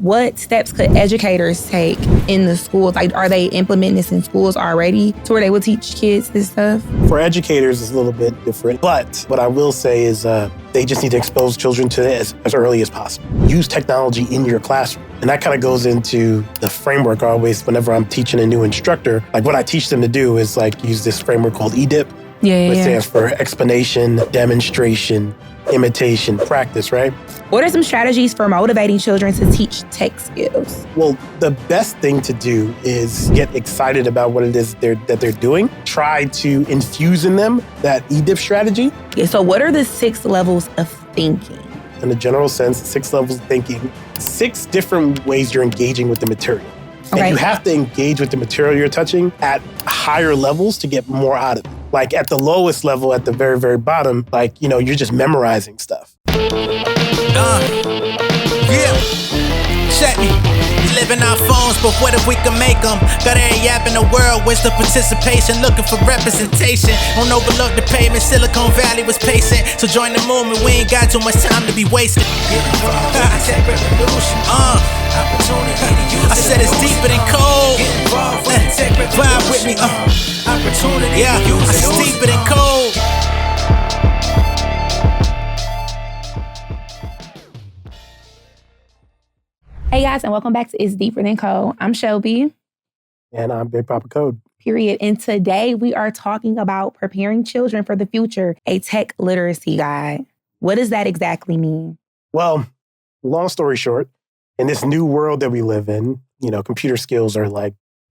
what steps could educators take in the schools? Like, are they implementing this in schools already to where they would teach kids this stuff? For educators, it's a little bit different. But what I will say is they just need to expose children to it as early as possible. Use technology in your classroom. And that kind of goes into the framework always whenever I'm teaching a new instructor. Like what I teach them to do is like use this framework called EDIP. Which stands for explanation, demonstration, imitation, practice, right? What are some strategies for motivating children to teach tech skills? Well, the best thing to do is get excited about what it is that they're doing. Try to infuse in them that EDIP strategy. Yeah, so what are the 6 levels of thinking? In a general sense, 6 levels of thinking, 6 different ways you're engaging with the material. Okay. And you have to engage with the material you're touching at higher levels to get more out of it. Like at the lowest level, at the very, very bottom, like, you're just memorizing stuff. Yeah, check me. We live in our phones, but what if we can make them? Got every app in the world, where's the participation? Looking for representation. Don't overlook the pavement, Silicon Valley was patient. So join the movement, we ain't got too much time to be wasted. Get involved with the tech revolution. Opportunity to use. I said it's deeper than code. Get involved with the tech revolution. Vibe with me. Opportunity to use. It's deeper than code. Hey guys, and welcome back to It's Deeper Than Code. I'm Shelby. And I'm Big Papa Code. Period. And today we are talking about preparing children for the future, a tech literacy guide. What does that exactly mean? Well, long story short, in this new world that we live in, computer skills are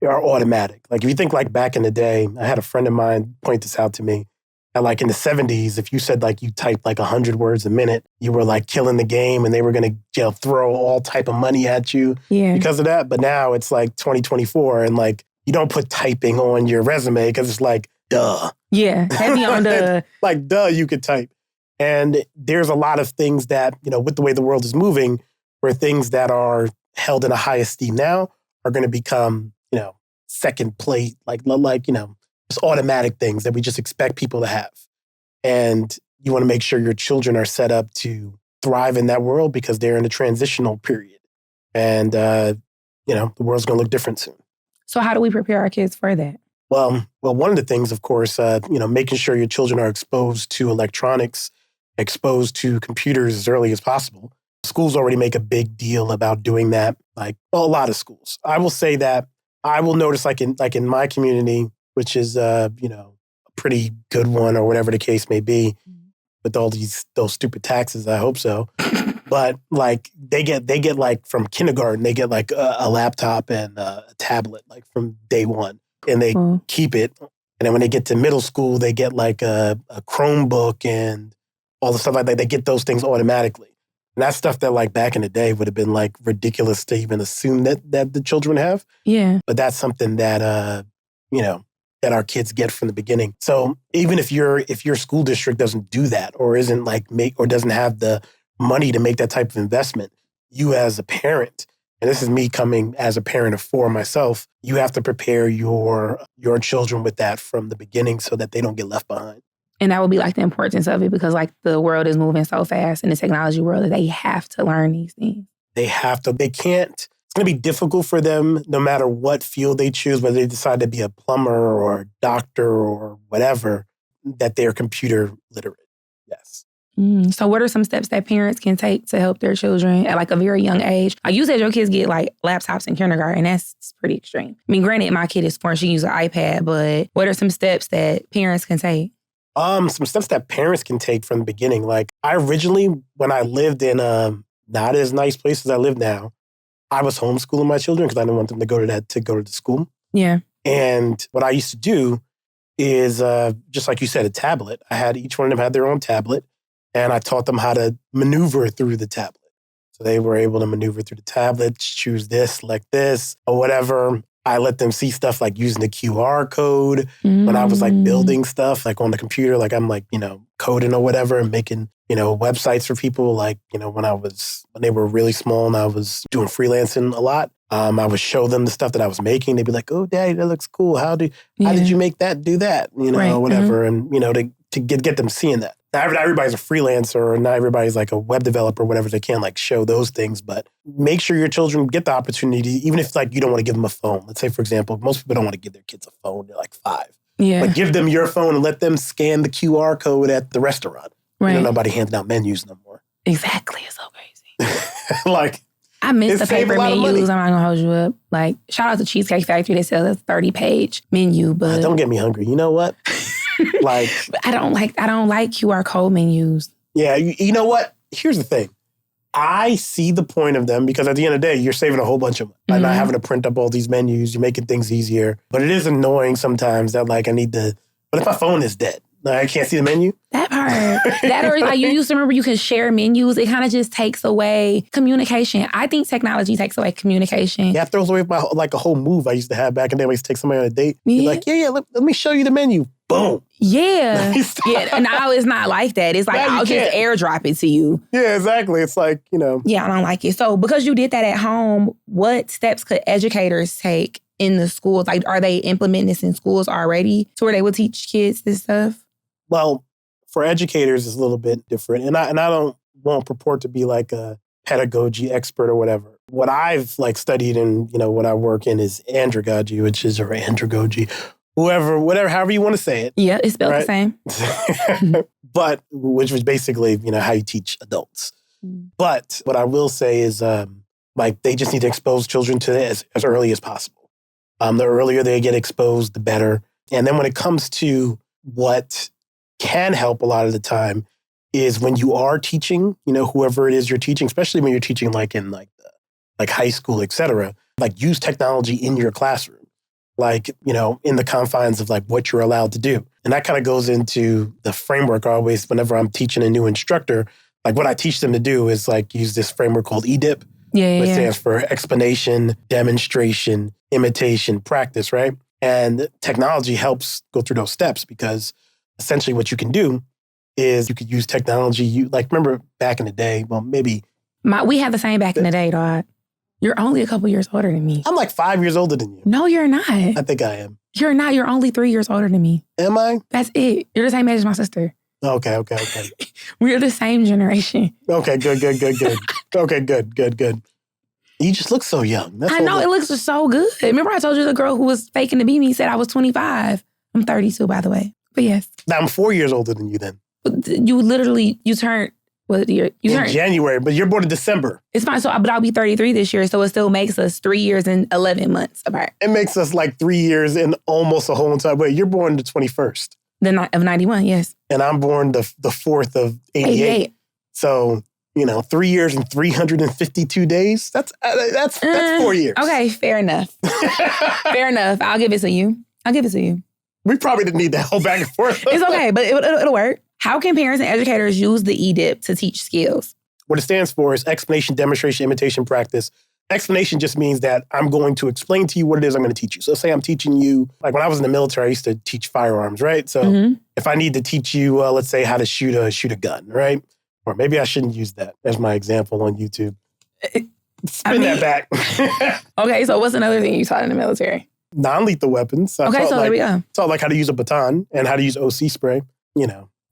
automatic. Like if you think like back in the day, I had a friend of mine point this out to me. And like in the 70s, if you said like you typed like 100 words a minute, you were like killing the game and they were going to throw all type of money at you because of that. But now it's like 2024 and like you don't put typing on your resume because it's like, duh. Yeah, heavy on the... like, duh, you could type. And there's a lot of things that, with the way the world is moving, where things that are held in a high esteem now are going to become, second plate, just automatic things that we just expect people to have. And you want to make sure your children are set up to thrive in that world because they're in a transitional period. And, the world's going to look different soon. So how do we prepare our kids for that? Well, one of the things, of course, making sure your children are exposed to electronics, exposed to computers as early as possible. Schools already make a big deal about doing that, a lot of schools. I will say that I will notice in my community, which is, a pretty good one or whatever the case may be with all those stupid taxes. I hope so. But they get from kindergarten, they get a laptop and a tablet, from day one and they keep it. And then when they get to middle school, they get a Chromebook and all the stuff like that. They get those things automatically. And that's stuff that back in the day would have been ridiculous to even assume that the children have. Yeah. But that's something that, that our kids get from the beginning. So even if your school district doesn't do that or isn't or doesn't have the money to make that type of investment, you as a parent, and this is me coming as a parent of 4 myself, you have to prepare your children with that from the beginning so that they don't get left behind. And that would be the importance of it because the world is moving so fast in the technology world that they have to learn these things. They can't. It's going to be difficult for them no matter what field they choose, whether they decide to be a plumber or a doctor or whatever, that they're computer literate. Yes. So what are some steps that parents can take to help their children at a very young age? You said your kids get laptops in kindergarten. That's pretty extreme. I mean, granted, my kid is 4, she uses an iPad, but what are some steps that parents can take? Some steps that parents can take from the beginning. I originally, when I lived in not as nice place as I live now, I was homeschooling my children because I didn't want them to go to the school. Yeah. And what I used to do is, just like you said, a tablet. Each one of them had their own tablet, and I taught them how to maneuver through the tablet. So they were able to maneuver through the tablet, choose this, select this, or whatever. I let them see stuff using the QR code when I was building stuff on the computer, I'm coding or whatever and making, websites for people. When they were really small and I was doing freelancing a lot, I would show them the stuff that I was making. They'd be like, "Oh, Daddy, that looks cool. How did you make that do that?" Right. Or whatever. And, to get them seeing that. not everybody's a freelancer or not everybody's like a web developer or whatever. They can't like show those things, but make sure your children get the opportunity, even if like you don't want to give them a phone. Let's say, for example, most people don't want to give their kids a phone. They're like 5. Yeah. But give them your phone and let them scan the QR code at the restaurant. Right. Nobody handing out menus no more. Exactly. It's so crazy. Like, I miss the save a paper lot of money. menus. I'm not gonna hold you up. Like, shout out to Cheesecake Factory. They sell a 30-page menu, but don't get me hungry. You know what? Like, I don't like QR code menus. Yeah, you know what? Here's the thing. I see the point of them because at the end of the day, you're saving a whole bunch of money by not having to print up all these menus. You're making things easier. But it is annoying sometimes that like I need to, but if my phone is dead, I can't see the menu. That part. That or like you used to remember you can share menus. It kind of just takes away communication. I think technology takes away communication. Yeah, it throws away my like a whole move I used to have back in the day. I used to take somebody on a date. Yeah. Like, let me show you the menu. Boom. Yeah. Yeah. Now it's not like that. It's like, I'll just airdrop it to you. Yeah, exactly. It's like, Yeah, I don't like it. So because you did that at home, what steps could educators take in the schools? Like, are they implementing this in schools already to where they would teach kids this stuff? Well, for educators, it's a little bit different. And I won't purport to be like a pedagogy expert or whatever. What I've like studied and, what I work in is andragogy, or andragogy. However you want to say it. Yeah, it's spelled the same. But, which was basically, how you teach adults. But what I will say is, they just need to expose children to it as early as possible. The earlier they get exposed, the better. And then when it comes to what can help a lot of the time is when you are teaching, whoever it is you're teaching, especially when you're teaching like in like high school, et cetera, like use technology in your classroom. Like, in the confines of like what you're allowed to do. And that kind of goes into the framework always whenever I'm teaching a new instructor, like what I teach them to do is like use this framework called EDIP, which stands for explanation, demonstration, imitation, practice, right? And technology helps go through those steps because essentially what you can do is you could use technology. Remember back in the day, well, maybe. We had the same back in the day, dog. You're only a couple years older than me. I'm like 5 years older than you. No, you're not. I think I am. You're not. You're only 3 years older than me. Am I? That's it. You're the same age as my sister. Okay. We're the same generation. Okay, good. Okay, good. You just look so young. I know, it looks so good. Remember I told you the girl who was faking to be me said I was 25. I'm 32, by the way. But yes. Now I'm 4 years older than you then. You turned... What year? In January, but you're born in December. It's fine. But I'll be 33 this year, so it still makes us 3 years and 11 months apart. It makes us like 3 years and almost a whole entire way. You're born the 21st. Of 91, yes. And I'm born the 4th of 88. So, 3 years and 352 days. That's 4 years. Okay, fair enough. Fair enough. I'll give it to you. We probably didn't need that whole back and forth. It's okay, but it'll work. How can parents and educators use the EDIP to teach skills? What it stands for is explanation, demonstration, imitation, practice. Explanation just means that I'm going to explain to you what it is I'm going to teach you. So say I'm teaching you, like when I was in the military, I used to teach firearms, right? So if I need to teach you, let's say how to shoot a gun, right? Or maybe I shouldn't use that as my example on YouTube. Spin that back. Okay, so what's another thing you taught in the military? Non-lethal weapons. There we go. Taught like how to use a baton and how to use OC spray,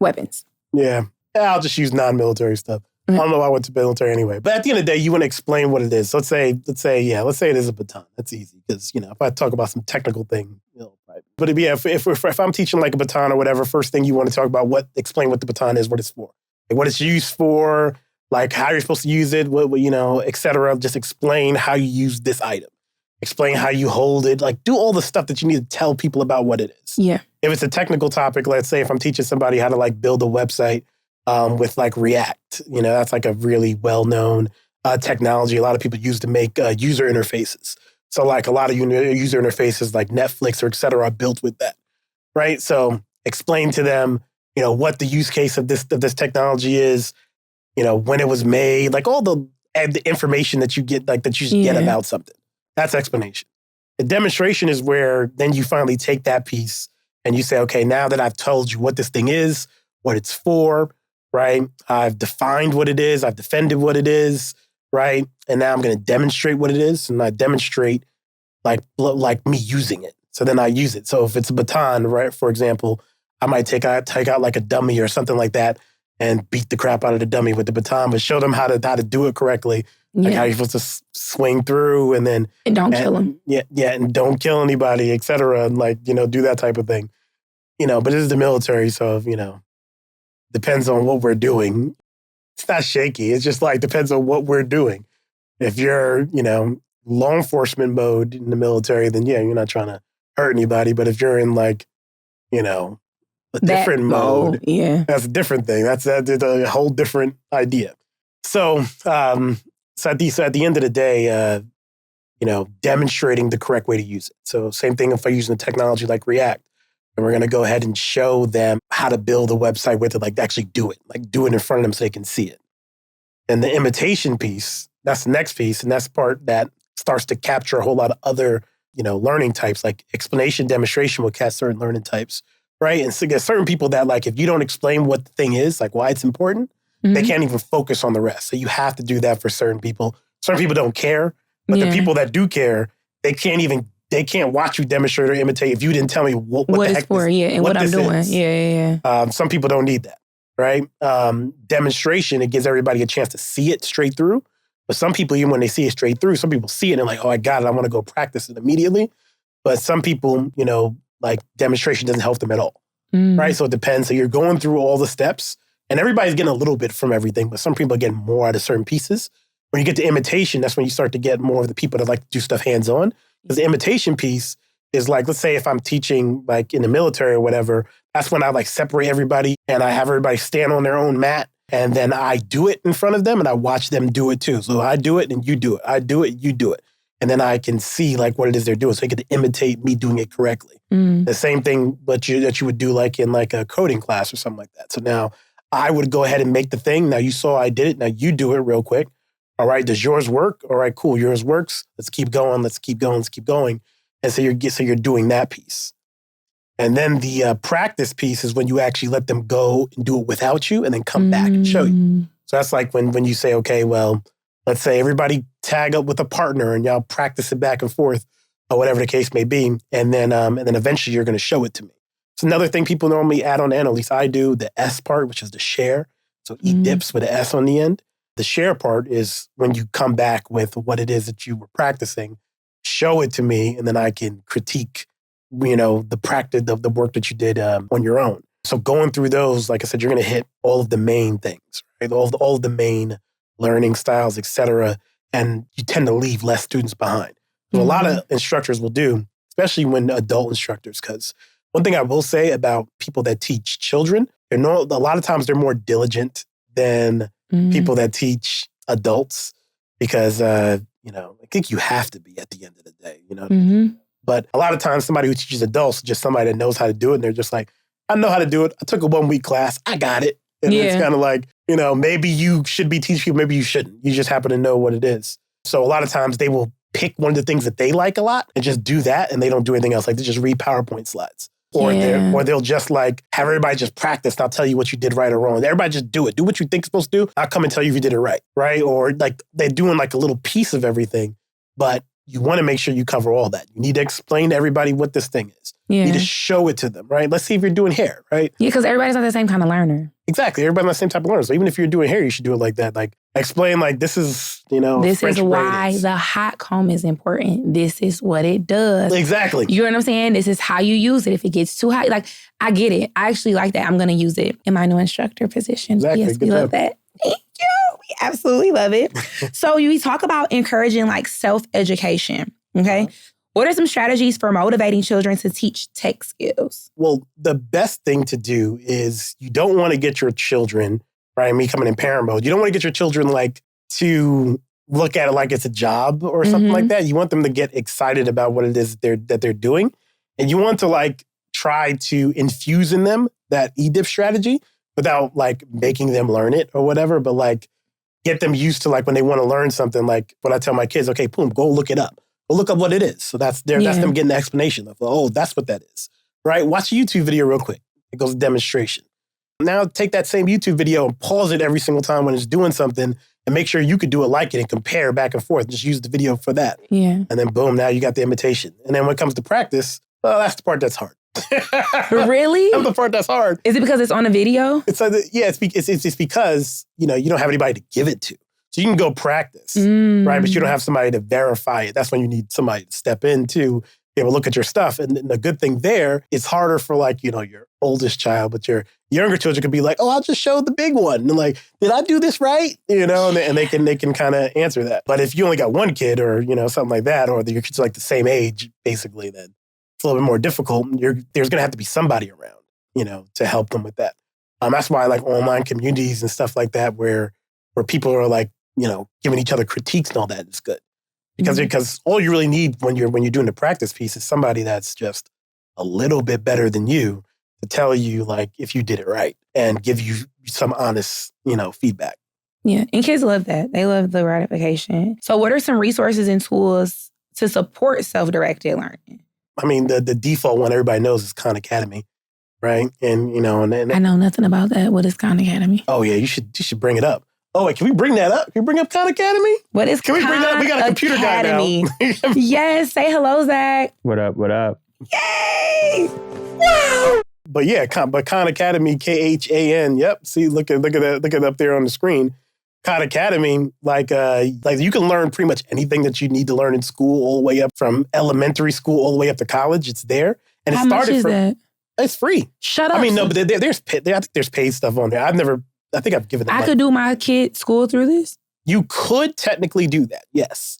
Weapons. Yeah. I'll just use non-military stuff. I don't know why I went to military anyway. But at the end of the day, you want to explain what it is. So let's say it is a baton. That's easy because, if I talk about some technical thing, right. But if I'm teaching like a baton or whatever, first thing you want to talk about, explain what the baton is, what it's for. Like what it's used for, like how you're supposed to use it, et cetera. Just explain how you use this item. Explain how you hold it. Like do all the stuff that you need to tell people about what it is. Yeah. If it's a technical topic, let's say if I'm teaching somebody how to like build a website with like React, that's like a really well-known technology a lot of people use to make user interfaces. So like a lot of user interfaces like Netflix or et cetera are built with that, right? So explain to them, what the use case of this technology is, when it was made, like all the information that you get, like that you just get about something. That's explanation. The demonstration is where then you finally take that piece and you say, okay, now that I've told you what this thing is, what it's for, right? I've defined what it is. I've defended what it is, right? And now I'm going to demonstrate what it is. And I demonstrate like me using it. So then I use it. So if it's a baton, right, for example, I might take out like a dummy or something like that and beat the crap out of the dummy with the baton, but show them how to do it correctly. Like how you're supposed to swing through and then... And don't kill them. Yeah, and don't kill anybody, et cetera. And like, do that type of thing. But it is the military, so, depends on what we're doing. It's not shaky. It's just like, depends on what we're doing. If you're, law enforcement mode in the military, then yeah, you're not trying to hurt anybody. But if you're in like, a different mode, that's a different thing. That's a whole different idea. So, at the end of the day, demonstrating the correct way to use it. So same thing if I'm using a technology like React, and we're going to go ahead and show them how to build a website with it, like actually do it, like do it in front of them so they can see it. And the imitation piece, that's the next piece, and that's the part that starts to capture a whole lot of other, learning types, like explanation, demonstration will catch certain learning types, right? And so there's certain people that like, if you don't explain what the thing is, like why it's important, they can't even focus on the rest. So you have to do that for certain people. Certain people don't care, but the people that do care, they can't watch you demonstrate or imitate if you didn't tell me what the heck it's for, and what I'm doing. Yeah. Some people don't need that, right? Demonstration, it gives everybody a chance to see it straight through. But some people, even when they see it straight through, some people see it and like, oh, I got it. I want to go practice it immediately. But some people, like demonstration doesn't help them at all, right? So it depends. So you're going through all the steps and everybody's getting a little bit from everything, but some people are getting more out of certain pieces. When you get to imitation, that's when you start to get more of the people that like to do stuff hands-on. Because the imitation piece is like, let's say if I'm teaching like in the military or whatever, that's when I like separate everybody and I have everybody stand on their own mat and then I do it in front of them and I watch them do it too. So I do it and you do it. I do it, you do it. And then I can see like what it is they're doing. So they get to imitate me doing it correctly. The same thing that you would do like in like a coding class or something like that. So now I would go ahead and make the thing. Now you saw I did it. Now you do it real quick. All right, does yours work? All right, cool. Yours works. Let's keep going. Let's keep going. Let's keep going. And so you're doing that piece. And then the practice piece is when you actually let them go and do it without you and then come back and show you. So that's like when you say, okay, well, let's say everybody tag up with a partner and y'all practice it back and forth or whatever the case may be. And then eventually you're going to show it to me. It's another thing people normally add on the end, at least I do, the S part, which is the share. So EDIPs with an S on the end. The share part is when you come back with what it is that you were practicing, show it to me, and then I can critique, the practice of the work that you did on your own. So going through those, like I said, you're going to hit all of the main things, right? All of the main learning styles, et cetera, and you tend to leave less students behind. So a lot of instructors will do, especially when adult instructors, because one thing I will say about people that teach children, a lot of times they're more diligent than people that teach adults because, I think you have to be at the end of the day, you know what I mean? But a lot of times somebody who teaches adults is just somebody that knows how to do it. And they're just like, I know how to do it. I took a 1-week class. I got it. And it's kind of like, maybe you should be teaching people, maybe you shouldn't. You just happen to know what it is. So a lot of times they will pick one of the things that they like a lot and just do that. And they don't do anything else. Like they just read PowerPoint slides. Or they'll just like have everybody just practice and I'll tell you what you did right or wrong. Everybody just do it. Do what you think is supposed to do. I'll come and tell you if you did it right. Right? Or like they're doing like a little piece of everything, but you want to make sure you cover all that. You need to explain to everybody what this thing is. You need to show it to them, right? Let's see if you're doing hair, right? Yeah, because everybody's not the same kind of learner. Exactly. Everybody's not the same type of learner. So even if you're doing hair, you should do it like that. Like explain like this is, this French is why braiding. the hot comb is important. This is what it does. Exactly. You know what I'm saying? This is how you use it. If it gets too hot, like I get it. I actually like that. I'm going to use it in my new instructor position. Exactly. Yes, we love that. Thank you. We absolutely love it. So we talk about encouraging like self-education. Okay. What are some strategies for motivating children to teach tech skills? Well, the best thing to do is you don't want to get your children, right? Me coming in parent mode, you don't want to get your children like to look at it like it's a job or something like that. You want them to get excited about what it is that they're doing. And you want to like try to infuse in them that EDIP strategy without like making them learn it or whatever, but like get them used to like when they want to learn something, like when I tell my kids, okay, boom, go look it up. Well, look up what it is. So that's them getting the explanation of, oh, that's what that is, right? Watch a YouTube video real quick. It goes to demonstration. Now take that same YouTube video and pause it every single time when it's doing something and make sure you could do it like it and compare back and forth. Just use the video for that. Yeah. And then boom, now you got the imitation. And then when it comes to practice, well, that's the part that's hard. Really? That's the part that's hard. Is it because it's on a video? It's like, it's because, you don't have anybody to give it to. So you can go practice, right? But you don't have somebody to verify it. That's when you need somebody to step in to be able to look at your stuff. And the good thing there, it's harder for like, your oldest child, but your younger children could be like, oh, I'll just show the big one. And like, did I do this right? And they can kind of answer that. But if you only got one kid or, something like that, or your kids are like the same age, basically, then it's a little bit more difficult. There's going to have to be somebody around, to help them with that. That's why I like online communities and stuff like that, where people are like, giving each other critiques and all that is good. Because all you really need when you're doing the practice piece is somebody that's just a little bit better than you to tell you like if you did it right and give you some honest, feedback. Yeah, and kids love that. They love the gratification. So what are some resources and tools to support self-directed learning? I mean, the default one everybody knows is Khan Academy, right? And, and I know nothing about that. What is Khan Academy? Oh, yeah, you should bring it up. Oh, wait, can we bring that up? Can we bring up Khan Academy? What is Khan Academy? Can we bring that up? We got a computer guy now. Yes, say hello, Zach. What up? Yay! Wow! But yeah, Khan Academy, KHAN. Yep. See, look at it up there on the screen. Khan Academy, like you can learn pretty much anything that you need to learn in school, all the way up from elementary school all the way up to college. It's there, and How much is that? It's free. Shut up. I mean, no, but I think there's paid stuff on there. I think I've given that. I could do my kid's school through this? You could technically do that, yes.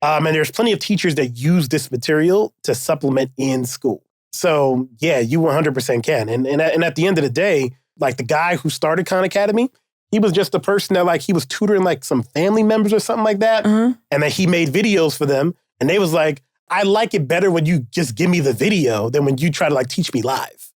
And there's plenty of teachers that use this material to supplement in school. So, yeah, you 100% can. And at the end of the day, like the guy who started Khan Academy, he was just a person that like he was tutoring like some family members or something like that. Uh-huh. And then he made videos for them. And they was like, I like it better when you just give me the video than when you try to like teach me live.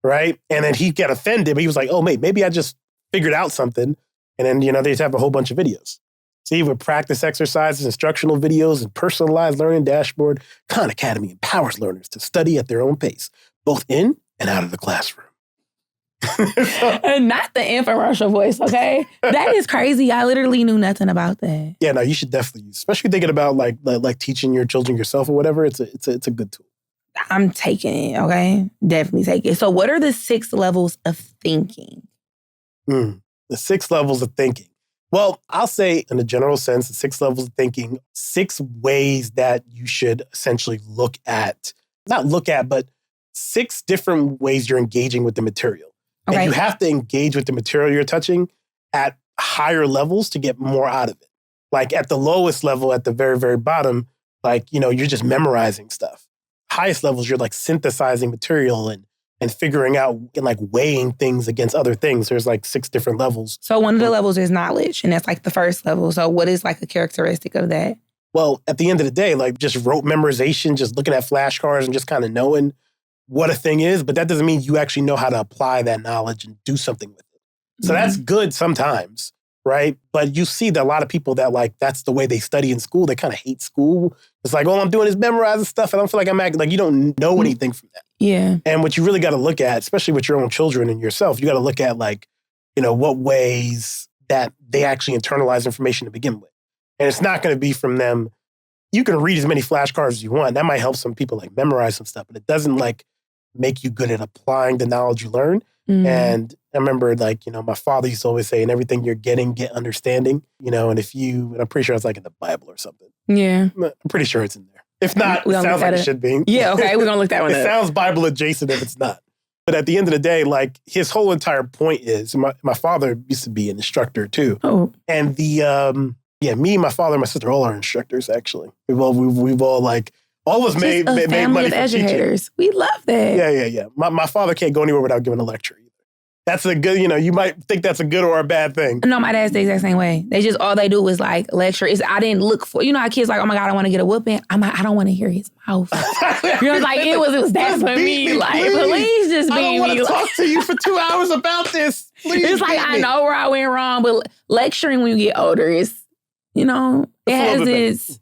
Right? And then he got offended, but he was like, oh, maybe I just figured out something. And then, they just have a whole bunch of videos. See, with practice exercises, instructional videos, and personalized learning dashboard, Khan Academy empowers learners to study at their own pace, both in and out of the classroom. And not the infomercial voice, okay? That is crazy. I literally knew nothing about that. Yeah, no, you should definitely use, especially thinking about like teaching your children yourself or whatever. It's a good tool. I'm taking it, okay? Definitely take it. So what are the 6 levels of thinking? The 6 levels of thinking. Well, I'll say in a general sense, the 6 levels of thinking, 6 ways that you should essentially but 6 different ways you're engaging with the material. Okay. And you have to engage with the material you're touching at higher levels to get more out of it. Like at the lowest level, at the very, very bottom, like, you're just memorizing stuff. Highest levels, you're like synthesizing material and figuring out and like weighing things against other things. There's like 6 different levels. So one of the levels is knowledge, and that's like the first level. So what is like a characteristic of that? Well, at the end of the day, like just rote memorization, just looking at flashcards and just kind of knowing what a thing is, but that doesn't mean you actually know how to apply that knowledge and do something with it. So that's good sometimes, right? But you see that a lot of people that like, that's the way they study in school. They kind of hate school. It's like, all I'm doing is memorizing stuff. I don't feel like I'm acting like you don't know anything from that. Yeah. And what you really got to look at, especially with your own children and yourself, you got to look at like, what ways that they actually internalize information to begin with. And it's not going to be from them. You can read as many flashcards as you want. That might help some people like memorize some stuff, but it doesn't like make you good at applying the knowledge you learn. And I remember like, my father used to always say, in everything you're getting, get understanding, and and I'm pretty sure it's like in the Bible or something. Yeah. I'm pretty sure it's in there. If not, it sounds like it should be. Yeah, okay, we're going to look that one up. It sounds Bible adjacent if it's not. But at the end of the day, like his whole entire point is, my father used to be an instructor too. Oh. And me, my father, and my sister all are instructors actually. We've all like, always made money of educators. We love that. Yeah. My father can't go anywhere without giving a lecture either. That's a good, you might think that's a good or a bad thing. No, my dad's the exact same way. They just, all they do is like lecture. I didn't look for, how kids like, oh my God, I want to get a whooping. I'm like, I don't want to hear his mouth. Like it was that for me. Like, please just beat me. I don't want to talk to you for 2 hours about this. Please it's like, I know where I went wrong, but lecturing when you get older is, it has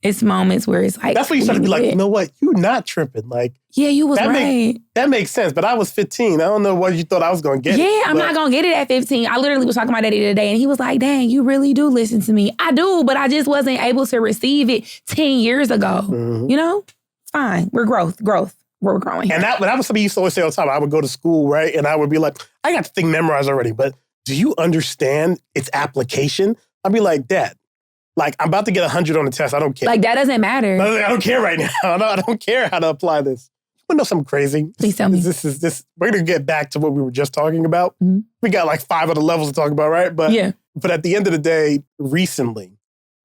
it's moments where it's like... That's when you start to be like, you know what? You're not tripping. Like, yeah, you was right. That makes sense, but I was 15. I don't know what you thought I was going to get. Yeah, I'm not going to get it at 15. I literally was talking to my daddy today, and he was like, dang, you really do listen to me. I do, but I just wasn't able to receive it 10 years ago. Mm-hmm. It's fine. We're growth. we're growing. And that was something he used to always say all the time. I would go to school, right? And I would be like, I got the thing memorized already, but do you understand its application? I'd be like, Dad, like, I'm about to get 100 on the test. I don't care. Like, that doesn't matter. I don't care right now. I don't care how to apply this. You know something crazy? Please tell me. We're going to get back to what we were just talking about. Mm-hmm. We got like 5 other levels to talk about, right? But at the end of the day, recently,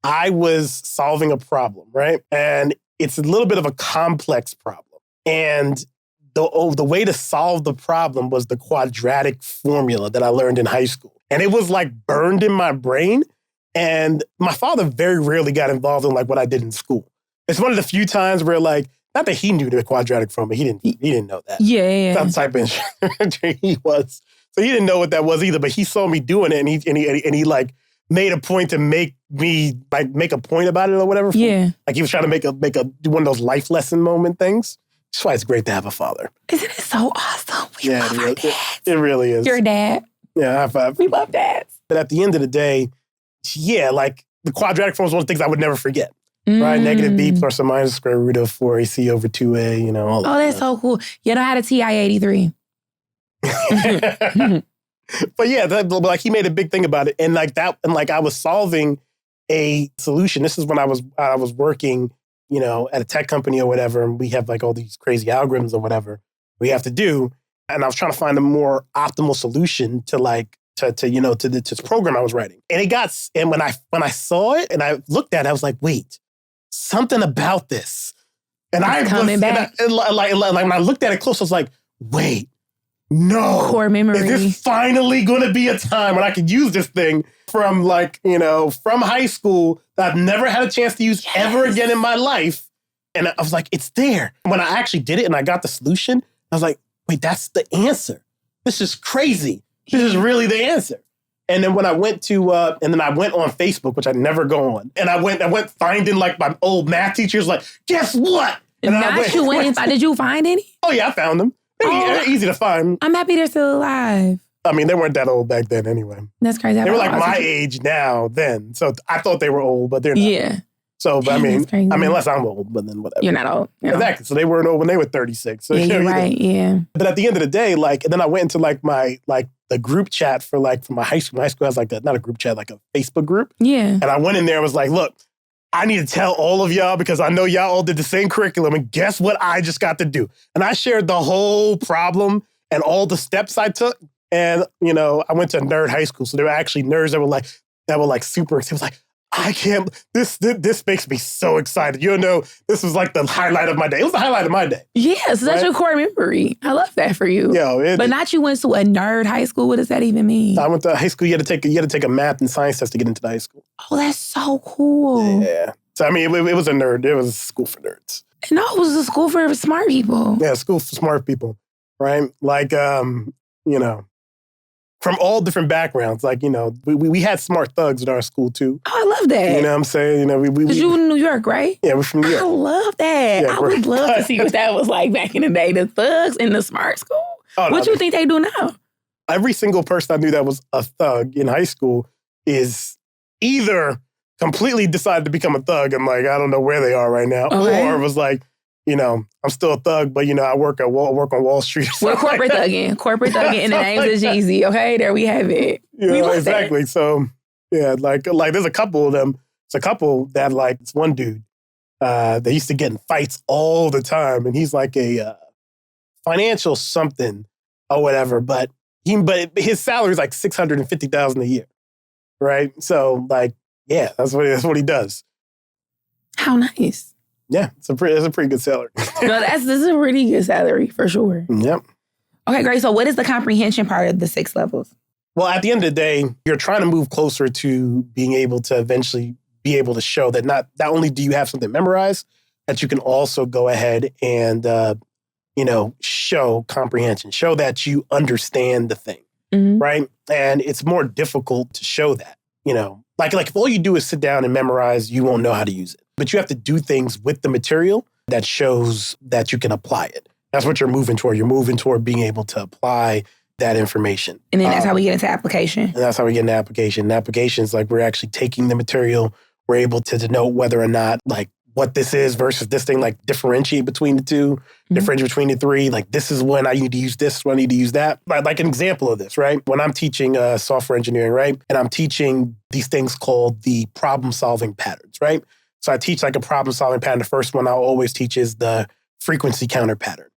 I was solving a problem, right? And it's a little bit of a complex problem. And the way to solve the problem was the quadratic formula that I learned in high school. And it was like burned in my brain. And my father very rarely got involved in like what I did in school. It's one of the few times where like, not that he knew the quadratic formula, he didn't know that. Yeah. That's the type of engineer he was. So he didn't know what that was either, but he saw me doing it and he like made a point to make me like make a point about it or whatever. Yeah. Like he was trying to make one of those life lesson moment things. That's why it's great to have a father. Isn't it so awesome? We love our dads. It really is. Your dad. Yeah, high five. We love dads. But at the end of the day, yeah, like the quadratic formula is one of the things I would never forget. Right? Negative b plus or minus square root of 4ac over 2a, you know, all that. Oh, that's so cool. You know how to TI-83. But yeah, like he made a big thing about it. And like that, and like I was solving a solution. This is when I was working, you know, at a tech company or whatever, and we have like all these crazy algorithms or whatever we have to do. And I was trying to find a more optimal solution to like, to this program I was writing. And when I saw it and I looked at it, I was like, wait, something about this. And when I looked at it close, I was like, wait, no. Core memory. Is this finally going to be a time when I could use this thing from like, you know, from high school that I've never had a chance to use ever again in my life? And I was like, it's there. When I actually did it and I got the solution, I was like, wait, that's the answer. This is crazy. This is really the answer. And then when I went to, and then I went on Facebook, which I never go on, and I went finding like my old math teachers, like, guess what? And did you find any? Oh yeah, I found them. They're easy to find. I'm happy they're still alive. I mean, they weren't that old back then anyway. That's crazy. They were like my age now then. So I thought they were old, but they're not. Yeah. So, but I mean, unless I'm old, but then whatever. You're not old. Exactly. So they weren't old when they were 36. So, yeah, you're right. Yeah. But at the end of the day, like, and then I went into like the group chat for my high school. My high school has like not a group chat, like a Facebook group. Yeah. And I went in there and was like, look, I need to tell all of y'all because I know y'all all did the same curriculum and guess what I just got to do? And I shared the whole problem and all the steps I took. And, you know, I went to a nerd high school. So there were actually nerds that were like super excited. It was like, I can't, this makes me so excited. You know, this was like the highlight of my day. It was the highlight of my day. Yes, that's your core memory. I love that for you. But not you went to a nerd high school. What does that even mean? I went to high school. You had to take a math and science test to get into the high school. Oh, that's so cool. Yeah. So, I mean, it was a nerd. It was a school for nerds. No, it was a school for smart people. Yeah, school for smart people, right? Like, you know, from all different backgrounds. Like, you know, we had smart thugs in our school, too. Oh, I love that. You know what I'm saying? You know, because you in New York, right? Yeah, we're from New York. I love that. Yeah, I would love to see what that was like back in the day. The thugs in the smart school. What do you think they do now? Every single person I knew that was a thug in high school is either completely decided to become a thug and like, I don't know where they are right now. Okay. Or was like, you know, I'm still a thug, but, you know, I work on Wall Street. We're corporate thugging. Corporate thugging in the names of Jeezy, okay? There we have it. Yeah, exactly. That. So, yeah, like there's a couple of them. It's a couple that, like, it's one dude, they used to get in fights all the time, and he's like a financial something or whatever, but his salary is like $650,000 a year, right? So, like, yeah, that's what he does. How nice. Yeah, it's a pretty good salary. No, this is a pretty good salary for sure. Yep. Okay, great. So what is the comprehension part of the 6 levels? Well, at the end of the day, you're trying to move closer to being able to eventually be able to show that not only do you have something memorized, that you can also go ahead and, you know, show comprehension, show that you understand the thing, right? And it's more difficult to show that, you know. Like if all you do is sit down and memorize, you won't know how to use it. But you have to do things with the material that shows that you can apply it. That's what you're moving toward. You're moving toward being able to apply that information. And then that's how we get into application. And that's how we get into application. And application is like we're actually taking the material. We're able to denote whether or not like what this is versus this thing, like differentiate between the two, differentiate between the three. Like this is when I need to use this, when I need to use that. Like an example of this, right? When I'm teaching software engineering, right? And I'm teaching these things called the problem-solving patterns, right? So I teach like a problem-solving pattern. The first one I'll always teach is the frequency counter pattern,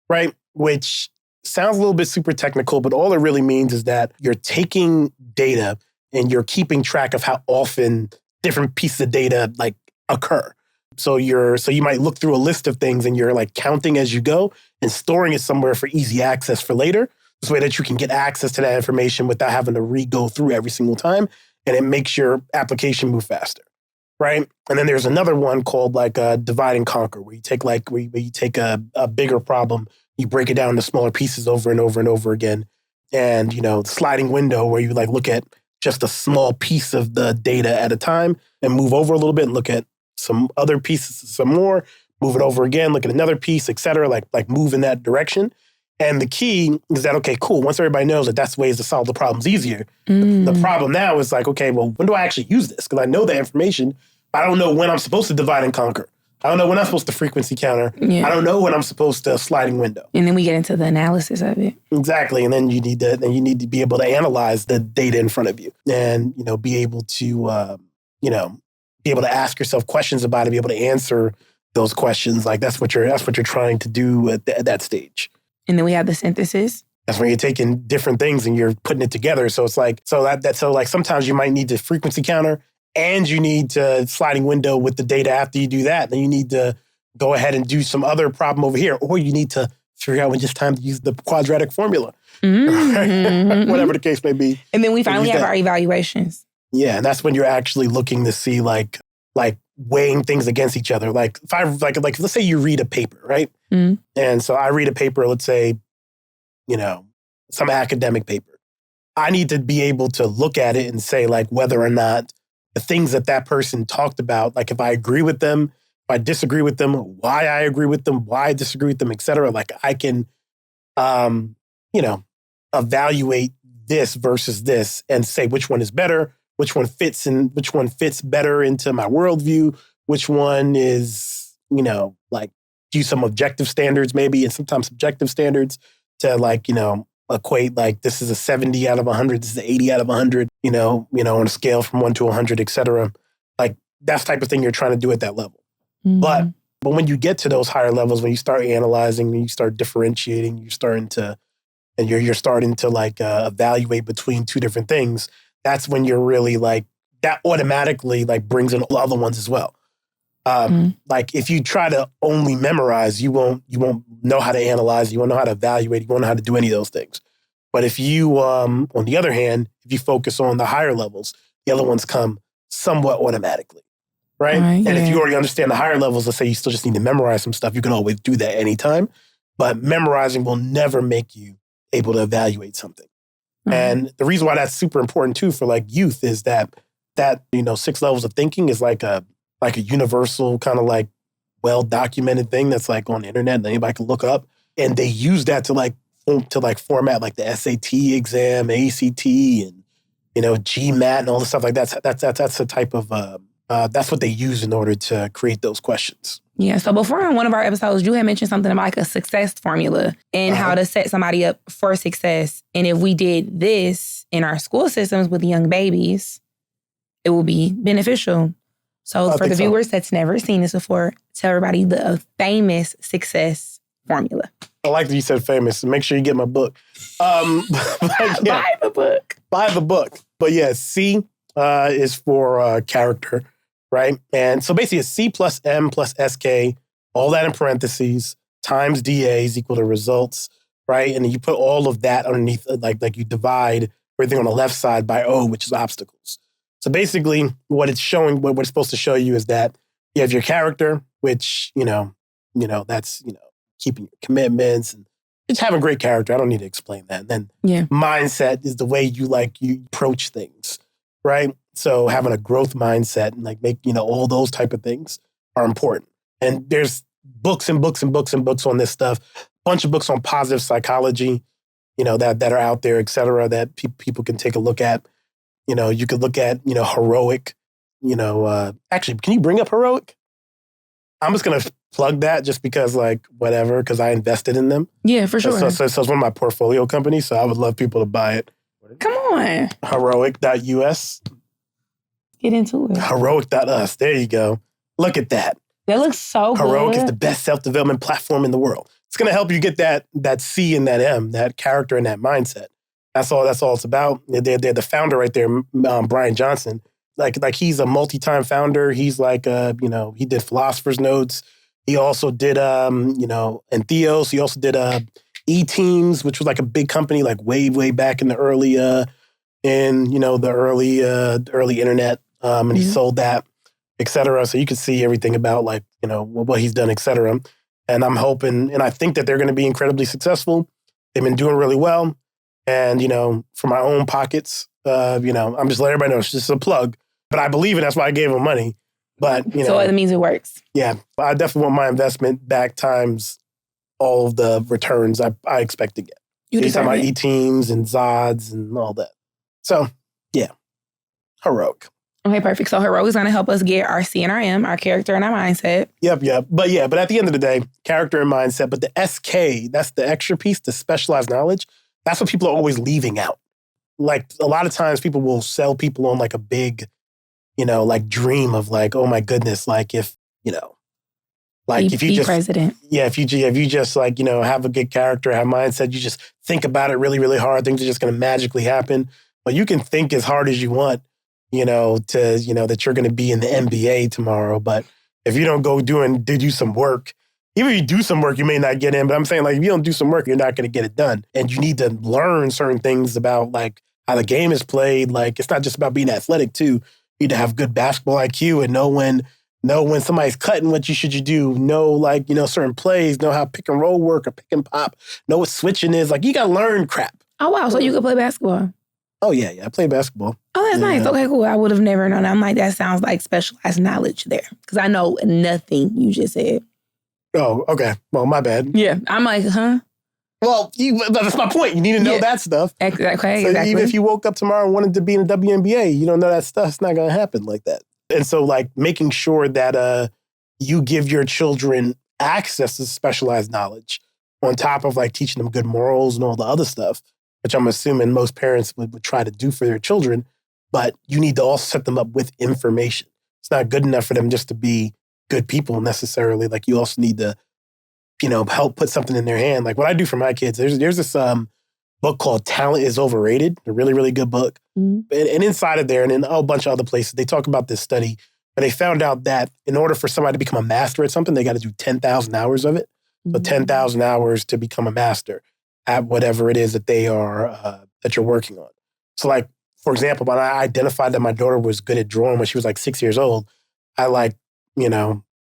right? Which sounds a little bit super technical, but all it really means is that you're taking data and you're keeping track of how often different pieces of data like occur. So you might look through a list of things and you're like counting as you go and storing it somewhere for easy access for later. This way that you can get access to that information without having to re-go through every single time. And it makes your application move faster, right? And then there's another one called like divide and conquer, where you take a bigger problem, you break it down into smaller pieces over and over and over again. And, sliding window where you like look at just a small piece of the data at a time and move over a little bit and look at some other pieces, some more, move it over again, look at another piece, et cetera, like move in that direction. And the key is that, okay, cool. Once everybody knows that that's ways to solve the problems easier, the problem now is like, okay, well, when do I actually use this? Because I know the information, but I don't know when I'm supposed to divide and conquer. I don't know when I'm supposed to frequency counter. Yeah. I don't know when I'm supposed to sliding window. And then we get into the analysis of it. Exactly. And then you need to be able to analyze the data in front of you and, be able to, be able to ask yourself questions about it, be able to answer those questions. Like that's what you're trying to do at that stage. And then we have the synthesis. That's when you're taking different things and you're putting it together. So it's like, so sometimes you might need to frequency counter and you need to sliding window with the data after you do that. Then you need to go ahead and do some other problem over here. Or you need to figure out when it's time to use the quadratic formula. Whatever the case may be. And then we finally have our evaluations. Yeah, and that's when you're actually looking to see like weighing things against each other. Like if I let's say you read a paper, right? And so I read a paper, let's say, some academic paper. I need to be able to look at it and say like whether or not the things that person talked about, like if I agree with them, if I disagree with them, why I agree with them, why I disagree with them, et cetera. Like I can, evaluate this versus this and say which one is better, which one fits better into my worldview, which one is, use some objective standards maybe, and sometimes subjective standards to equate like this is a 70 out of 100, this is an 80 out of 100, on a scale from 1 to 100, et cetera. Like that's the type of thing you're trying to do at that level. But when you get to those higher levels, when you start analyzing, when you start differentiating, you're starting to evaluate between two different things. That's when you're really like, that automatically like brings in all the other ones as well. Like if you try to only memorize, you won't know how to analyze, you won't know how to evaluate, you won't know how to do any of those things. But if you, on the other hand, if you focus on the higher levels, the other ones come somewhat automatically, right? And if you already understand the higher levels, let's say you still just need to memorize some stuff, you can always do that anytime. But memorizing will never make you able to evaluate something. And the reason why that's super important too for like youth is that 6 levels of thinking is like a universal kind of like well-documented thing that's like on the internet and anybody can look up. And they use that to format like the SAT exam, ACT, and GMAT and all the stuff like that. That's the type of that's what they use in order to create those questions. Yeah. So before in one of our episodes, you had mentioned something about like a success formula and how to set somebody up for success. And if we did this in our school systems with young babies, it will be beneficial. So for the viewers that's never seen this before, tell everybody the famous success formula. I like that you said famous. Make sure you get my book. Buy the book. Buy the book. But yeah, C is for character, right? And so basically it's C plus M plus SK, all that in parentheses, times DA is equal to results, right? And then you put all of that underneath, like you divide everything on the left side by O, which is obstacles. So basically what it's showing, what it's supposed to show you is that you have your character, which, that's, keeping your commitments and just having great character. I don't need to explain that. And then mindset is the way you approach things, right? So having a growth mindset and make, all those type of things are important. And there's books and books and books and books on this stuff, a bunch of books on positive psychology, that are out there, et cetera, that people can take a look at. You could look at, heroic, actually, can you bring up heroic? I'm just going to plug that just because, like, whatever, because I invested in them. Yeah, for sure. So it's one of my portfolio companies, so I would love people to buy it. Come on. Heroic.us. Get into it. Heroic.us. There you go. Look at that. That looks so good. Heroic is the best self-development platform in the world. It's going to help you get that C and that M, that character and that mindset. That's all it's about. They're the founder right there, Brian Johnson. Like he's a multi-time founder. He's like, he did Philosopher's Notes. He also did, Entheos. He also did E-Teams, which was like a big company, like way back in the early, early internet. And he sold that, et cetera. So you can see everything about like, what he's done, et cetera. And I'm hoping, and I think that they're going to be incredibly successful. They've been doing really well. And, for my own pockets, I'm just letting everybody know it's just a plug. But I believe it. That's why I gave them money. But, So it means it works. Yeah. I definitely want my investment back times all of the returns I expect to get. You so deserve about it. E-Teams and Zods and all that. So, yeah. Heroic. Okay, perfect. So Heroic is going to help us get our C and our M, our character and our mindset. Yep. But at the end of the day, character and mindset. But the SK, that's the extra piece, the specialized knowledge. That's what people are always leaving out. Like a lot of times people will sell people on like a big, like dream of like, oh my goodness, like if you just president. Yeah, if you just like, have a good character, have mindset, you just think about it really, really hard, things are just gonna magically happen. But you can think as hard as you want, that you're gonna be in the NBA tomorrow. But if you don't go do some work, even if you do some work, you may not get in. But I'm saying, like, if you don't do some work, you're not going to get it done. And you need to learn certain things about, like, how the game is played. Like, it's not just about being athletic, too. You need to have good basketball IQ and know when somebody's cutting, what you should do. Know, certain plays. Know how pick and roll work or pick and pop. Know what switching is. Like, you got to learn crap. Oh, wow. So you could play basketball. Oh, yeah. I play basketball. Oh, that's nice. Okay, cool. I would have never known that. I'm like, that sounds like specialized knowledge there. Because I know nothing you just said. Oh, okay. Well, my bad. Yeah. I'm like, huh? Well, that's my point. You need to know that stuff. Exactly. So even if you woke up tomorrow and wanted to be in the WNBA, you don't know that stuff. It's not going to happen like that. And so, like, making sure that you give your children access to specialized knowledge on top of, like, teaching them good morals and all the other stuff, which I'm assuming most parents would try to do for their children. But you need to also set them up with information. It's not good enough for them just to be good people necessarily. Like, you also need to, help put something in their hand. Like what I do for my kids, there's this book called Talent is Overrated, a really, really good book. And inside of there and in a whole bunch of other places, they talk about this study where they found out that in order for somebody to become a master at something, they got to do 10,000 hours of it. So 10,000 hours to become a master at whatever it is that they are, that you're working on. So like, for example, when I identified that my daughter was good at drawing when she was like 6 years old, I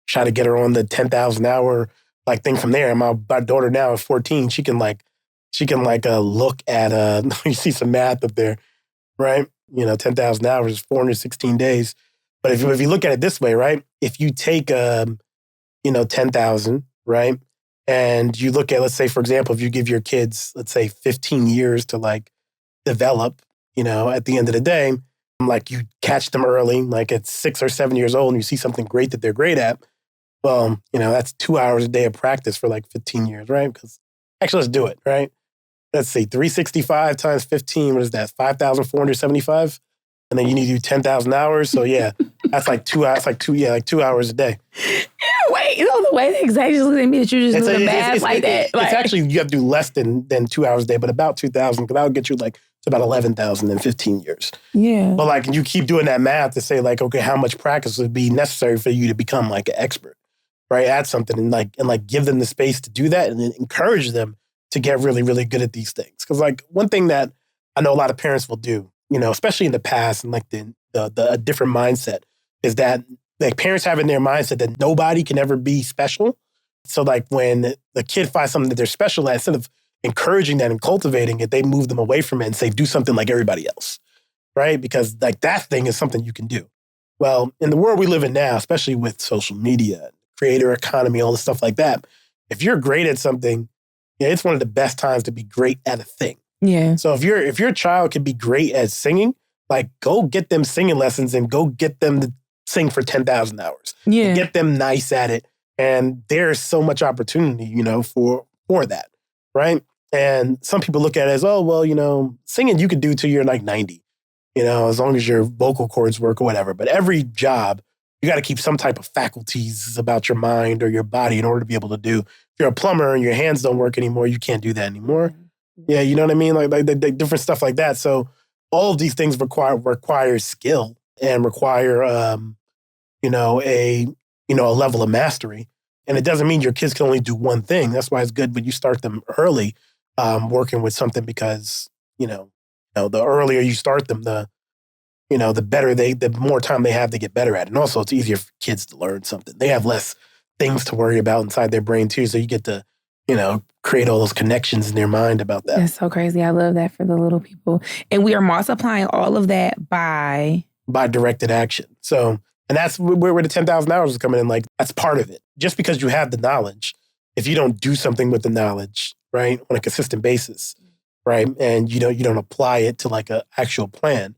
try to get her on the 10,000 hour thing from there. And my daughter now is 14. She can look at, you see some math up there, right? 10,000 hours is 416 days. But if you look at it this way, right? If you take, 10,000, right? And you look at, let's say, for example, if you give your kids, let's say 15 years to develop, at the end of the day, you catch them early, at 6 or 7 years old, and you see something great that they're great at. Well, that's 2 hours a day of practice for 15 years, right? Because actually, let's do it, right? Let's see, 365 times 15, what is that? 5,475? And then you need to do 10,000 hours. So yeah, that's 2 hours. 2 hours a day. Wait, the way the exactly looking at me that you just doing the math that. It's actually, you have to do less than 2 hours a day, but about 2,000, because that would get you to about 11,000 in 15 years. Yeah. But you keep doing that math to say okay, how much practice would be necessary for you to become an expert, right? At something and give them the space to do that and then encourage them to get really, really good at these things. Because one thing that I know a lot of parents will do, especially in the past and the different mindset is that parents have in their mindset that nobody can ever be special. So when the kid finds something that they're special at, instead of encouraging that and cultivating it, they move them away from it and say, do something like everybody else, right? Because that thing is something you can do. Well, in the world we live in now, especially with social media, creator economy, all the stuff like that, if you're great at something, it's one of the best times to be great at a thing. Yeah. So if your child can be great at singing, go get them singing lessons and go get them to sing for 10,000 hours. Yeah. Get them nice at it And there's so much opportunity, for that, right? And some people look at it as, oh, well, singing you could do till you're like 90, as long as your vocal cords work or whatever. But every job, you got to keep some type of faculties about your mind or your body in order to be able to do. If you're a plumber and your hands don't work anymore, you can't do that anymore. Yeah, you know what I mean? Like different stuff like that. So all of these things require skill and require, a level of mastery. And it doesn't mean your kids can only do one thing. That's why it's good when you start them early, working with something because, the earlier you start them, the better the more time they have to get better at it. And also it's easier for kids to learn something. They have less things to worry about inside their brain too. So you get to, create all those connections in their mind about that. That's so crazy. I love that for the little people. And we are multiplying all of that by directed action. So, and that's where the 10,000 hours is coming in. Like, that's part of it. Just because you have the knowledge, if you don't do something with the knowledge, right, on a consistent basis, right, and you don't apply it to like an actual plan,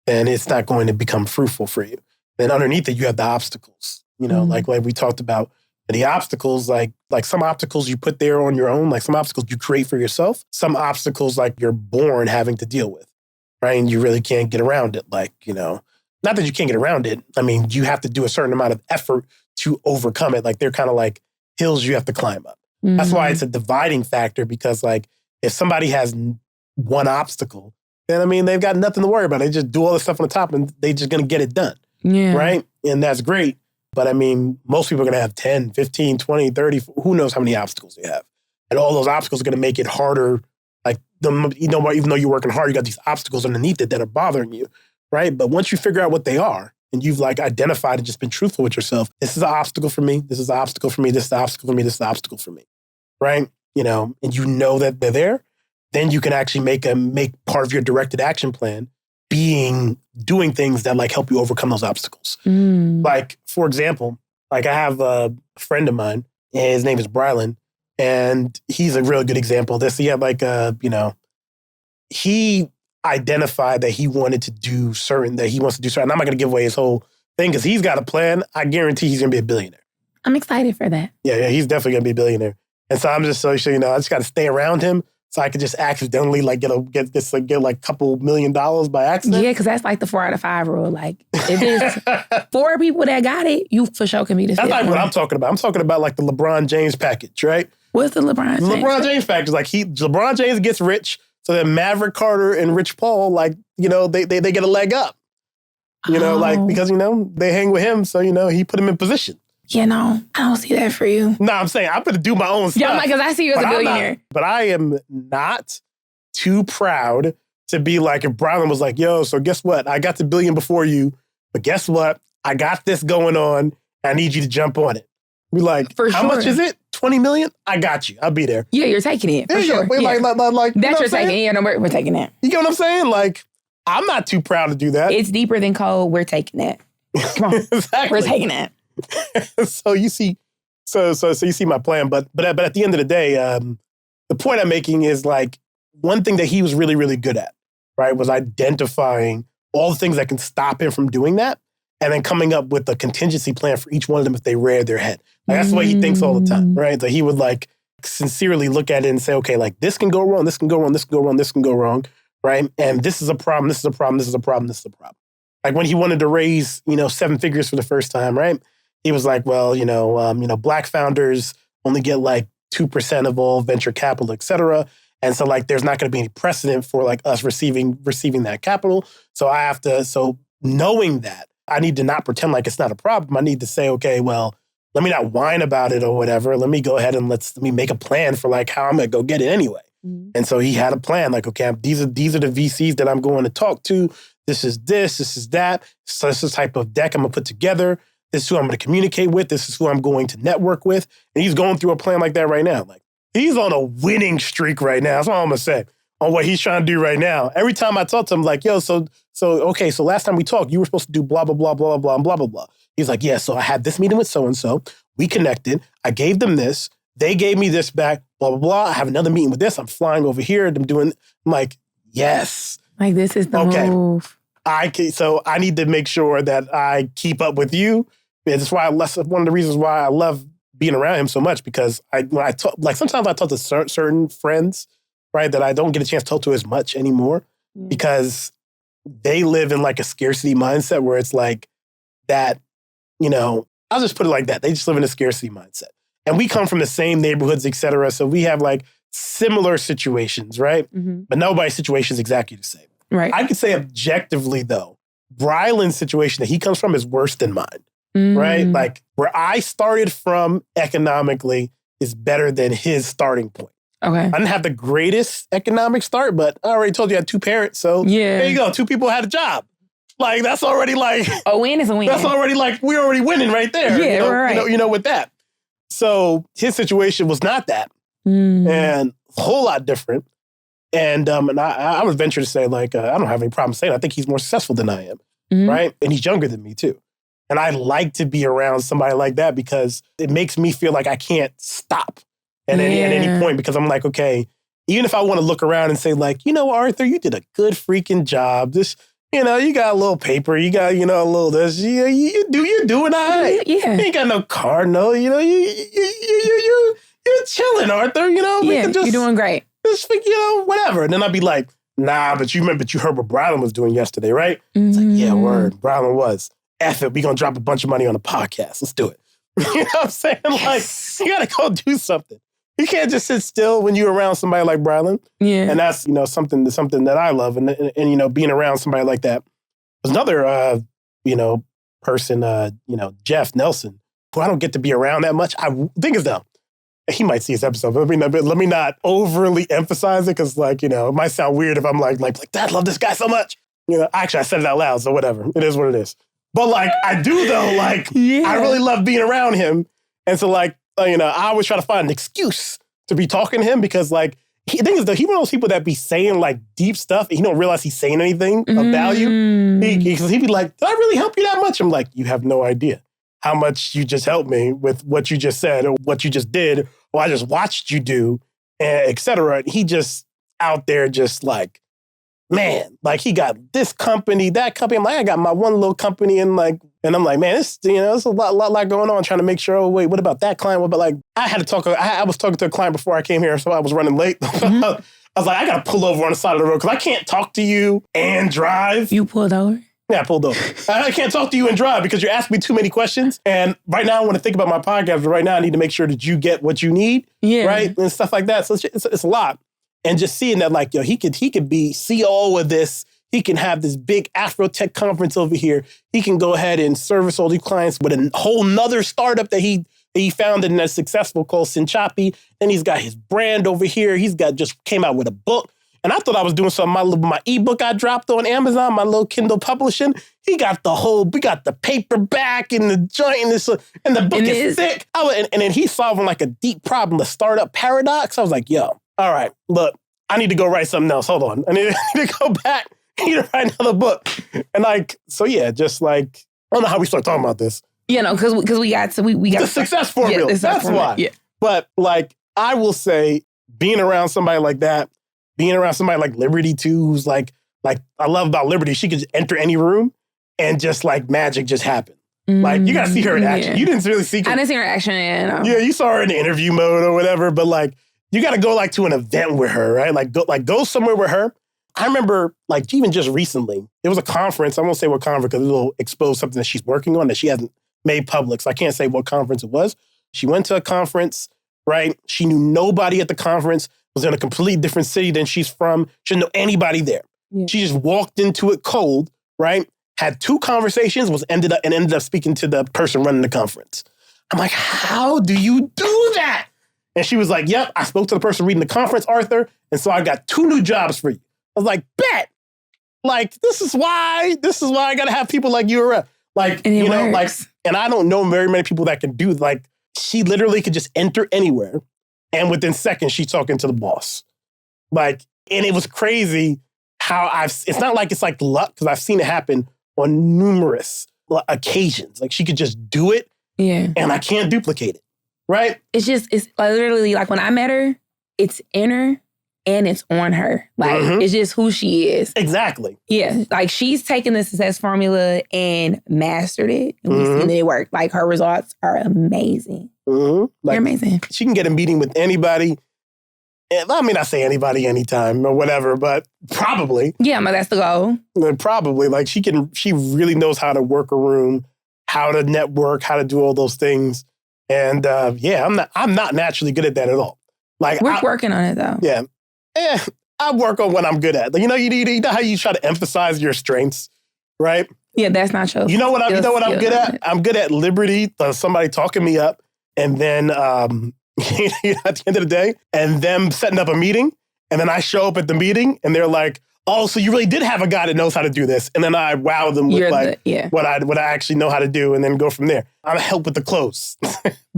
then it's not going to become fruitful for you. Then underneath it, you have the obstacles, like we talked about. And the obstacles, like some obstacles you put there on your own, like some obstacles you create for yourself, some obstacles like you're born having to deal with, right? And you really can't get around it. Like, not that you can't get around it. I mean, you have to do a certain amount of effort to overcome it. Like, they're kind of like hills you have to climb up. Mm-hmm. That's why it's a dividing factor, because like if somebody has one obstacle, then I mean, they've got nothing to worry about. They just do all the stuff on the top and they just going to get it done. Yeah. Right? And that's great. But I mean, most people are going to have 10, 15, 20, 30, who knows how many obstacles they have. And all those obstacles are going to make it harder. Like, even though you're working hard, you got these obstacles underneath it that are bothering you, right? But once you figure out what they are and you've like identified and just been truthful with yourself, this is an obstacle for me, this is an obstacle for me, this is an obstacle for me, this is an obstacle for me, right? And you know that they're there, then you can actually make part of your directed action plan doing things that like help you overcome those obstacles. Like, for example, like I have a friend of mine, and his name is Brylan, and he's a real good example of this. He had like he identified that he wants to do certain. I'm not going to give away his whole thing because he's got a plan. I guarantee he's going to be a billionaire. I'm excited for that. Yeah, he's definitely going to be a billionaire. And so I'm just so sure, I just got to stay around him. So I could just accidentally like get like a couple $1 million by accident. Yeah, because that's like the 4 out of 5 rule. Like, if it's 4 people that got it, you for sure can be the fifth. That's like what I'm talking about. I'm talking about like the LeBron James package, right? What's the LeBron James? LeBron James package. Like LeBron James gets rich, so then Maverick Carter and Rich Paul, like, they get a leg up. Like, because, they hang with him, so, he put him in position. I don't see that for you. No, I'm saying I'm going to do my own stuff. Yeah, I'm like, because I see you as a billionaire. But I am not too proud to be like, if Brylan was like, yo, so guess what? I got the billion before you, but guess what? I got this going on. I need you to jump on it. Be like, how much is it? 20 million? I got you. I'll be there. Yeah, you're taking it. For sure. Yeah. Like, that you're taking. Yeah, no, we're taking that. You get what I'm saying? Like, I'm not too proud to do that. It's deeper than cold. We're taking that. Come on. Exactly. We're taking that. So you see, so you see my plan, but at the end of the day, the point I'm making is like one thing that he was really, really good at, right, was identifying all the things that can stop him from doing that, and then coming up with a contingency plan for each one of them if they rear their head. Like, that's the way he thinks all the time, right? That he would like sincerely look at it and say, okay, like this can go wrong, this can go wrong, this can go wrong, this can go wrong, right? And this is a problem, this is a problem, this is a problem, this is a problem. Like when he wanted to raise, 7 figures for the first time, right? He was like, well, Black founders only get like 2% of all venture capital, et cetera. And so like, there's not going to be any precedent for like us receiving that capital. So knowing that, I need to not pretend like it's not a problem. I need to say, okay, well, let me not whine about it or whatever. Let me go ahead and let me make a plan for like how I'm going to go get it anyway. Mm-hmm. And so he had a plan like, okay, these are the VCs that I'm going to talk to. This is that. So this is the type of deck I'm going to put together. This is who I'm going to communicate with. This is who I'm going to network with. And he's going through a plan like that right now. Like, he's on a winning streak right now. That's all I'm going to say on what he's trying to do right now. Every time I talk to him, like, yo, so last time we talked, you were supposed to do blah, blah, blah, blah, blah, blah, blah, blah. He's like, yeah, so I had this meeting with so-and-so. We connected. I gave them this. They gave me this back, blah, blah, blah. I have another meeting with this. I'm flying over here. I'm like, yes. Like, this is the move. So I need to make sure that I keep up with you. That's why one of the reasons why I love being around him so much because sometimes I talk to certain friends, right, that I don't get a chance to talk to as much anymore because they live in like a scarcity mindset where it's like that, I'll just put it like that. They just live in a scarcity mindset. And we come from the same neighborhoods, et cetera. So we have like similar situations, right? Mm-hmm. But nobody's situation is exactly the same. Right. I could say objectively, though, Brylan's situation that he comes from is worse than mine, right? Like where I started from economically is better than his starting point. Okay. I didn't have the greatest economic start, but I already told you I had 2 parents. So there you go. 2 people had a job. Like, that's already like... A win is a win. That's already like, we're already winning right there. Yeah, right. With that. So his situation was not that. And a whole lot different. And I would venture to say, like, I don't have any problem saying it. I think he's more successful than I am, right? And he's younger than me, too. And I like to be around somebody like that because it makes me feel like I can't stop at any point because I'm like, okay, even if I want to look around and say, like, Arthur, you did a good freaking job. This, you got a little paper, you got, a little this, you're doing all right. Yeah. You ain't got no car, no, you're chilling, Arthur, Yeah, you're doing great. Just, whatever. And then I'd be like, nah, but you heard what Brylan was doing yesterday, right? It's like, yeah, word, Brylan was. F it, we gonna drop a bunch of money on a podcast. Let's do it. You know what I'm saying? Yes. Like, you gotta go do something. You can't just sit still when you're around somebody like Brylan. Yeah. And that's, something that I love. And being around somebody like that. There's another, person, Jeff Nelson, who I don't get to be around that much. Thing is, though, he might see this episode, but let me not overly emphasize it because, it might sound weird if I'm like, Dad, love this guy so much. Actually, I said it out loud, so whatever. It is what it is. But, I do, though, I really love being around him. And so, I always try to find an excuse to be talking to him because, the thing is, though, he one of those people that be saying, deep stuff and he don't realize he's saying anything of value. Because he'd be like, did I really help you that much? I'm like, you have no idea how much you just helped me with what you just said or what you just did or I just watched you do, et cetera. And he just out there just man, he got this company, that company. I'm like, I got my one little company and I'm like, man, it's, there's a lot going on trying to make sure, oh, wait, what about that client? What about I had to talk, I was talking to a client before I came here, so I was running late. I was like, I got to pull over on the side of the road because I can't talk to you and drive. You pulled over? Yeah, I pulled over. I can't talk to you and drive because you're asking me too many questions. And right now I want to think about my podcast, but right now I need to make sure that you get what you need, right? And stuff like that. So it's a lot. And just seeing that, he could be COO of this. He can have this big Afro Tech conference over here. He can go ahead and service all these clients with a whole nother startup that he founded and that's successful called Sinchapi. Then he's got his brand over here. He's just came out with a book. And I thought I was doing something. My ebook I dropped on Amazon, my little Kindle publishing. We got the paperback and the joint and the book is thick. And then he's solving a deep problem, the startup paradox. I was like, yo, all right, look, I need to go write something else. Hold on. I need to go back. I need to write another book. And just I don't know how we start talking about this. Because we got the success formula. That's why. Yeah. But I will say, being around somebody like that, being around somebody like Liberty too, who's I love about Liberty, she could just enter any room and just magic just happen. You got to see her in action. You didn't really see her. I didn't see her in action. Yeah, yeah, you saw her in the interview mode or whatever, but you got to go to an event with her, right? Go somewhere with her. I remember even just recently, there was a conference. I won't say what conference because it'll expose something that she's working on that she hasn't made public. So I can't say what conference it was. She went to a conference, right? She knew nobody at the conference, was in a completely different city than she's from. She didn't know anybody there. Yeah. She just walked into it cold, right? Had 2 conversations, ended up speaking to the person running the conference. I'm like, how do you do that? And she was like, yep, I spoke to the person reading the conference, Arthur, and so I got 2 new jobs for you. I was like, bet. This is why I gotta have people like you around. And I don't know very many people that can do she literally could just enter anywhere. And within seconds, she's talking to the boss. And it was crazy how it's not it's luck, because I've seen it happen on numerous occasions. She could just do it. Yeah. And I can't duplicate it. Right? It's literally when I met her, it's in her and it's on her. It's just who she is. Exactly. Yeah. She's taken the success formula and mastered it. And we've seen that it worked. Her results are amazing. Like, You're amazing. She can get a meeting with anybody. I mean, I say anybody, anytime, or whatever, but probably. Yeah, but that's the goal. Probably. Like, she really knows how to work a room, how to network, how to do all those things. And I'm not naturally good at that at all. Like, we're working on it though. Yeah. I work on what I'm good at. You know how you try to emphasize your strengths, right? Yeah, that's not true. You know what I'm good at? I'm good at liberty, somebody talking me up, and then at the end of the day, and them setting up a meeting, and then I show up at the meeting, and they're like, "Oh, so you really did have a guy that knows how to do this," and then I wow them with what I actually know how to do, and then go from there. I'm help with the close,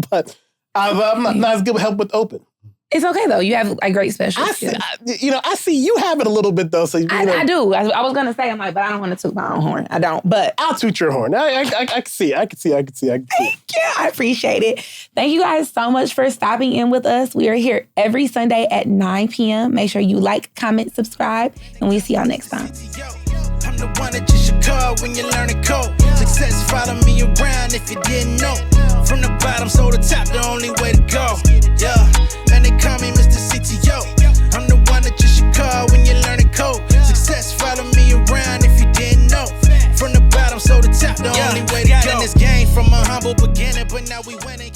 but I'm not as good with help with open. It's okay though. You have a great special skills. I see you have it a little bit though. So I do. I was gonna say, I'm like, but I don't want to toot my own horn. I don't. But I'll toot your horn. I can see. I can see. Thank you. I appreciate it. Thank you guys so much for stopping in with us. We are here every Sunday at 9 p.m. Make sure you like, comment, subscribe, and we'll see y'all next time. I'm the one that you should call when you learn to code. Success follow me around if you didn't know. From the bottom, so the top, the only way to go. Yeah, man, they call me Mr. CTO. I'm the one that you should call when you learn to code. Success follow me around if you didn't know. From the bottom, so the top, the only way to go. Got in this game from a humble beginning, but now we winning.